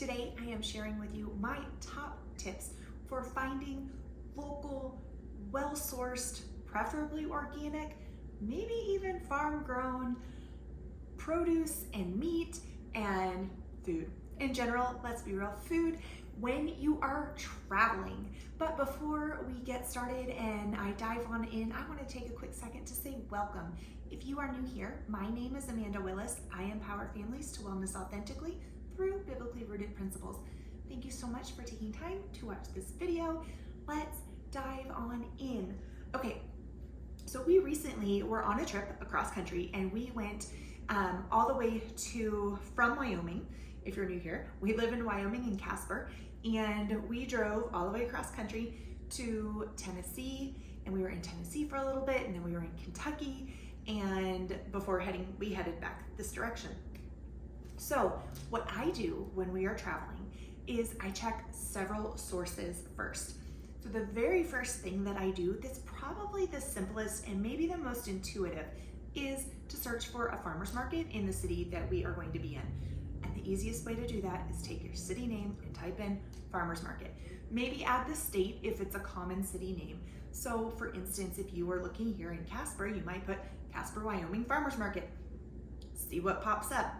Today I am sharing with you my top tips for finding local, well-sourced, preferably organic, maybe even farm-grown produce and meat and food. In general, let's be real, food when you are traveling. But before we get started and I dive on in, I want to take a quick second to say welcome. If you are new here, my name is Amanda Willis. I empower families to wellness authentically through biblically rooted principles. Thank you so much for taking time to watch this video. Let's dive on in. Okay, so we recently were on a trip across country and we went all the way from Wyoming. If you're new here, we live in Wyoming in Casper, and we drove all the way across country to Tennessee, and we were in Tennessee for a little bit, and then we were in Kentucky, and before we headed back this direction. So what I do when we are traveling is I check several sources first. So the very first thing that I do, that's probably the simplest and maybe the most intuitive, is to search for a farmer's market in the city that we are going to be in. And the easiest way to do that is take your city name and type in farmer's market. Maybe add the state if it's a common city name. So for instance, if you were looking here in Casper, you might put Casper, Wyoming farmer's market. See what pops up.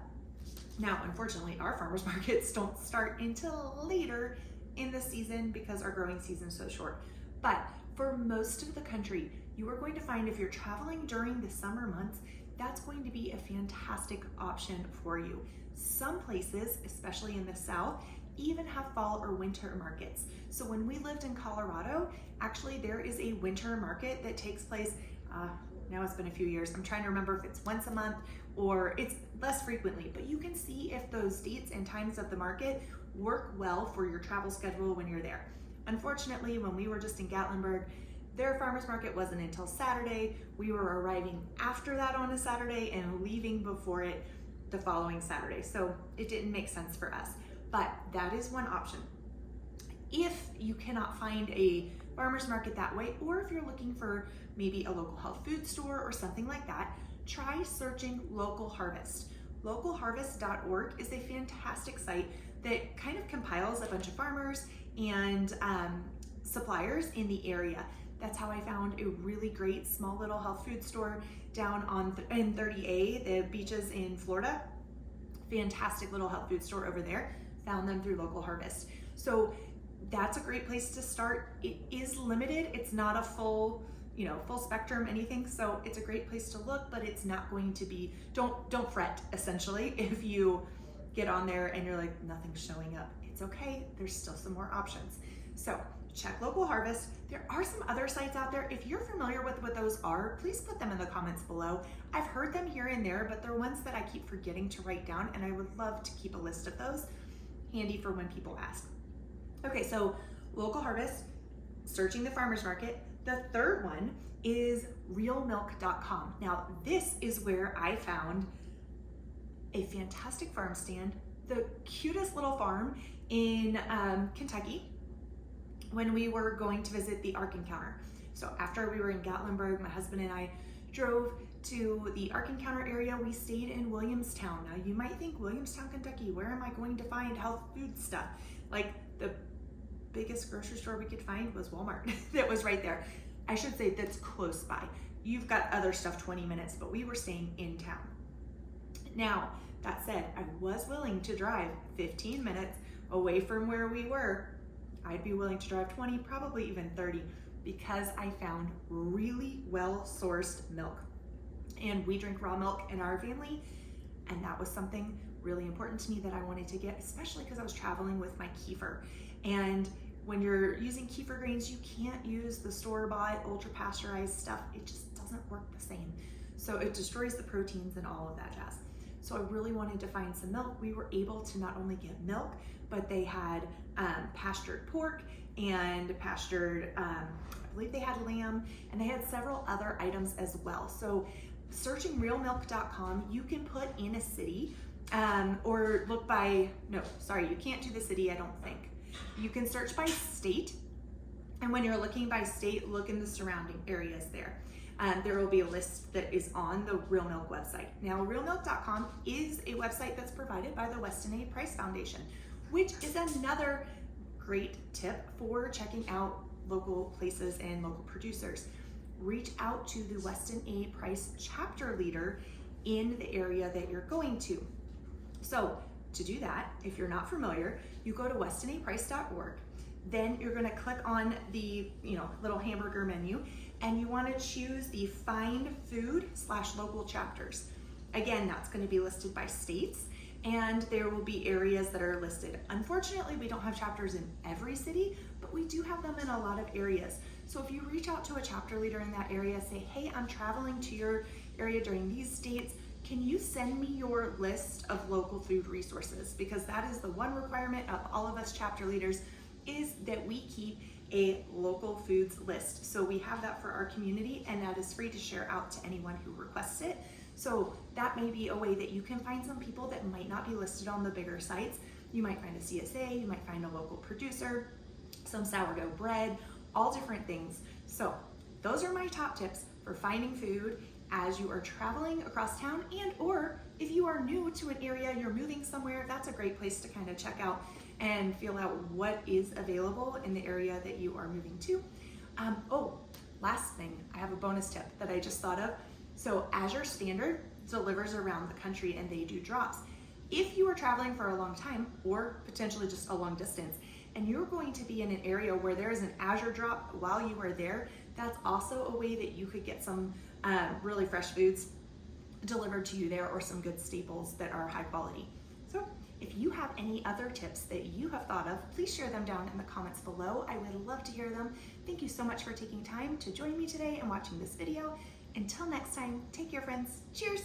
Now, unfortunately, our farmer's markets don't start until later in the season because our growing season is so short. But for most of the country, you are going to find if you're traveling during the summer months, that's going to be a fantastic option for you. Some places, especially in the South, even have fall or winter markets. So when we lived in Colorado, actually there is a winter market that takes place, now it's been a few years, I'm trying to remember if it's once a month or it's less frequently, but you can see if those dates and times of the market work well for your travel schedule when you're there. Unfortunately, when we were just in Gatlinburg, their farmer's market wasn't until Saturday. We were arriving after that on a Saturday and leaving before it the following Saturday. So it didn't make sense for us, but that is one option. If you cannot find a farmer's market that way, or if you're looking for maybe a local health food store or something like that, try searching Local Harvest. Localharvest.org is a fantastic site that kind of compiles a bunch of farmers and suppliers in the area. That's how I found a really great small little health food store down in 30A, the beaches in Florida. Fantastic little health food store over there. Found them through Local Harvest. So that's a great place to start. It is limited. It's not a full spectrum anything. So it's a great place to look, but it's not going to be, don't fret essentially if you get on there and you're like, nothing's showing up. It's okay. There's still some more options. So check Local Harvest. There are some other sites out there. If you're familiar with what those are, please put them in the comments below. I've heard them here and there, but they're ones that I keep forgetting to write down, and I would love to keep a list of those handy for when people ask. Okay, so Local Harvest, searching the farmer's market. The third one is realmilk.com. Now, this is where I found a fantastic farm stand, the cutest little farm in Kentucky, when we were going to visit the Ark Encounter. So after we were in Gatlinburg, my husband and I drove to the Ark Encounter area. We stayed in Williamstown. Now you might think, Williamstown, Kentucky, where am I going to find health food stuff? Like the biggest grocery store we could find was Walmart. That was right there. I should say that's close by. You've got other stuff 20 minutes, but we were staying in town. Now, that said, I was willing to drive 15 minutes away from where we were. I'd be willing to drive 20, probably even 30, because I found really well-sourced milk. And we drink raw milk in our family, and that was something really important to me that I wanted to get, especially because I was traveling with my kefir. And when you're using kefir grains, you can't use the store-bought, ultra-pasteurized stuff. It just doesn't work the same. So it destroys the proteins and all of that jazz. So I really wanted to find some milk. We were able to not only get milk, but they had pastured pork and pastured, I believe they had maybe and they had several other items as well. So searching realmilk.com, you can put in a city or look by, no, sorry, you can't do the city, I don't think. You can search by state, and when you're looking by state, look in the surrounding areas there. There will be a list that is on the Real Milk website. Now, realmilk.com is a website that's provided by the Weston A. Price Foundation. which is another great tip for checking out local places and local producers. Reach out to the Weston A. Price chapter leader in the area that you're going to. So to do that, if you're not familiar, you go to westonaprice.org. Then you're going to click on the little hamburger menu, and you want to choose the Find Food/local chapters. Again, that's going to be listed by states, and there will be areas that are listed. Unfortunately, we don't have chapters in every city, but we do have them in a lot of areas. So if you reach out to a chapter leader in that area, say, hey, I'm traveling to your area during these dates. Can you send me your list of local food resources? Because that is the one requirement of all of us chapter leaders, is that we keep a local foods list. So we have that for our community, and that is free to share out to anyone who requests it. So that may be a way that you can find some people that might not be listed on the bigger sites. You might find a CSA, you might find a local producer, some sourdough bread, all different things. So those are my top tips for finding food as you are traveling across town, and or if you are new to an area, you're moving somewhere, that's a great place to kind of check out and feel out what is available in the area that you are moving to. Last thing, I have a bonus tip that I just thought of. So Azure Standard delivers around the country and they do drops. If you are traveling for a long time or potentially just a long distance, and you're going to be in an area where there is an Azure drop while you are there, that's also a way that you could get some really fresh foods delivered to you there, or some good staples that are high quality. So if you have any other tips that you have thought of, please share them down in the comments below. I would love to hear them. Thank you so much for taking time to join me today and watching this video. Until next time, take care, friends. Cheers.